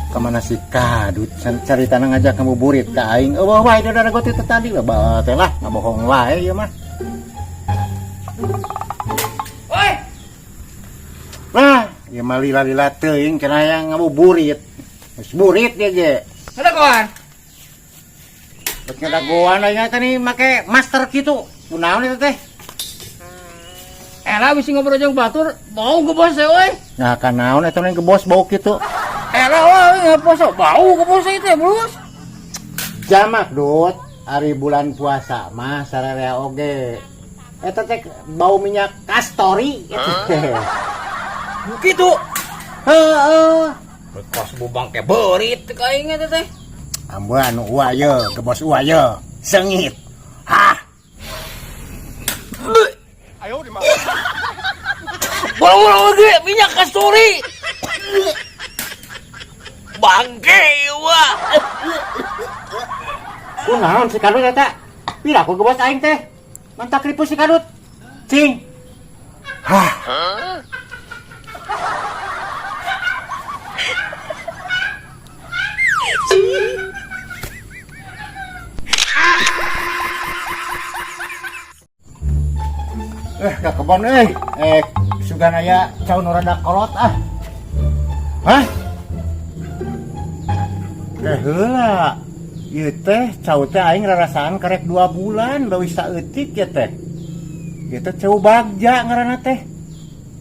Kemana si Kadut cari tanah ngajak kamu burit ke aing. Wah wae da got itu tadi lah bae teh lah ngabohong wae ieu mah. Oi. Nah, ieu mah lila-lila teuing cenah yang ngabuburit. Geus burit dia ge. Ada kawan. Beut ngadagoan aing teh make master kitu. Kunaon itu teh? Ela bisi ngobrol jeung batur, bau ke bos euy. Nah, kanaon eta ning gebos bau kitu. Ela euy ngaposo bau ke bos teh, Bos. Jamak dut, hari bulan puasa mah sararea oge. Eta teh bau minyak kastori gitu. Kitu. Heeh. Kos bubang ke beurit ka aing eta teh. Ambu anu uwa ye, gebos uwa ye. Sengit. Hah. Ayo di mana? Bau ge minyak kasturi. Bangke wa. Kunaon si Kadut eta? Pira ku gebos aing teh? Mantak ripu si Kadut. Cing. Hah. Ka kebon sugan aya caun nu rada kolot ah. Hah? Heula. Ieu teh cau teh aing rarasaan karek 2 bulan leuwih saeutik ya teh. Ieu teh cau bagja ngaranna teh.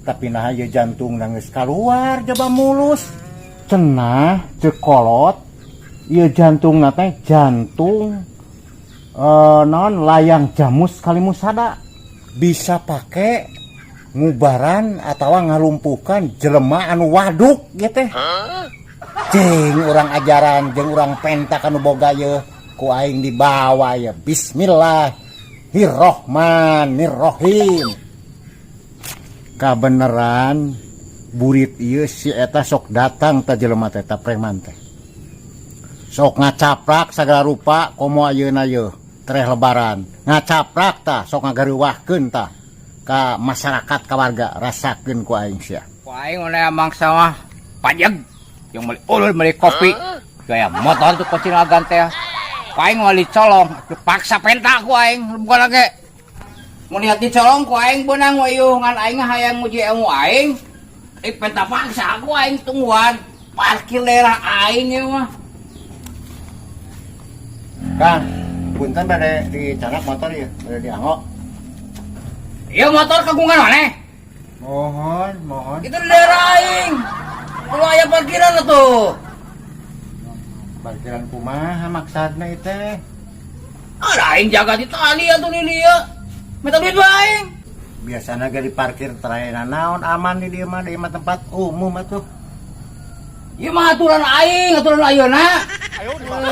Tapi nah ieu jantungna geus kaluar jaba mulus. Cenah teu kolot. Ieu jantungna teh jantung non layang jamus kalimusada. Bisa pakai ngubaran atau ngalumpuhkan jelema anu waduk gitu teh. Cing urang ajaran jeung urang pentak anu boga ye ku aing dibawa ya. Bismillahirrahmanirrahim. Kabeneran burit ieu si eta sok datang ta jelema teh ta preman teh. Sok ngacaprak sagala rupa komo ayeuna ye. Tereh lebaran ngacaprak tah sok ngagareuwahkeun tah ka masyarakat ka warga rasakeun ku aing sia. Ku aing mah mangsa mah pajeg yang meuli ulun meuli kopi gaya motor tuh kocinagan teh. Ku aing meuli colong dipaksa penta ku aing bukan lagi. Mun lihat di colong ku aing beunang we ieu ngan aing hayang nguji ilmu aing. Penta paksa ku aing tungguan parkir daerah aing ieu mah. Kang punten bade dicanak motor ya, bade dianggo. Ieu motor kagungan maneh? Mohon. Itu di daerah aing. Kulo aya parkiran atuh. Parkiran kumaha maksudna ieu teh? Ada aing jaga di tali atuh di dieu. Minta duit bae aing. Biasana ge diparkir teraena naon aman di dieu mah tempat umum atuh. Ieu mah aturan aing, aturan ayeuna. Ayo di mana?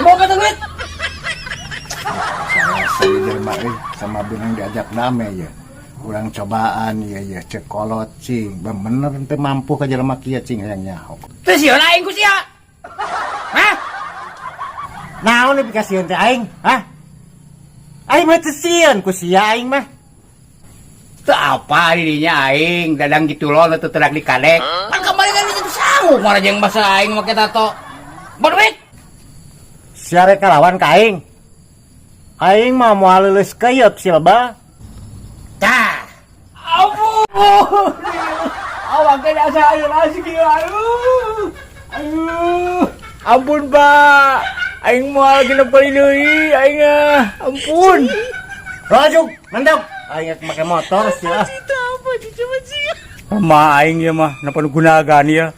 Mau minta duit? Saya jelema sama benang diajak name ya. Urang cobaan ya cekolot cing. Bener teu mampu ka jelema kieu cing hayang nyaho. Teu sieun aing ku sia. Hah? Naon nu pikasieun teh aing? Hah? Aing mah teu sieun ku sia aing mah. Teu apa dirinya aing, dadang gitu loh teu terak dikadek. Kan kemarin kan itu sanggup marah jeung basa aing make tato. Mau duit? Sia rek kalawan ka aing. Aing mah moal leuleus keuyeuk si loba. Tah. Ampun. Awak ge asa ayeuna kieu aduh. Ampun, Pak. Aing moal genep kali deui aing ampun. Rajuk, mantap. Aing make motor sia. Itu apa coba sih? Mah aing ya mah, napa gunakan ya?